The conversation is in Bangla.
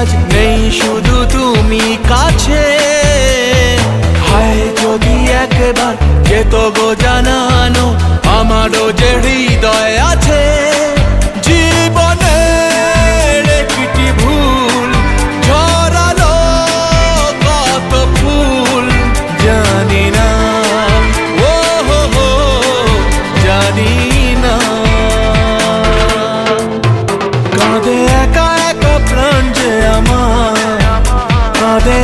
আজ নেই শুধু তুমি কাছে। হায় যদি একবার যেত গো জানানো আমারও যে হৃদয় আছে। জীবনের একটি ভুল ঝরালো কত ফুল জানি না, ও হো হো জানি না। কাঁদে একা একা প্রাণ যে আমার, কাঁদে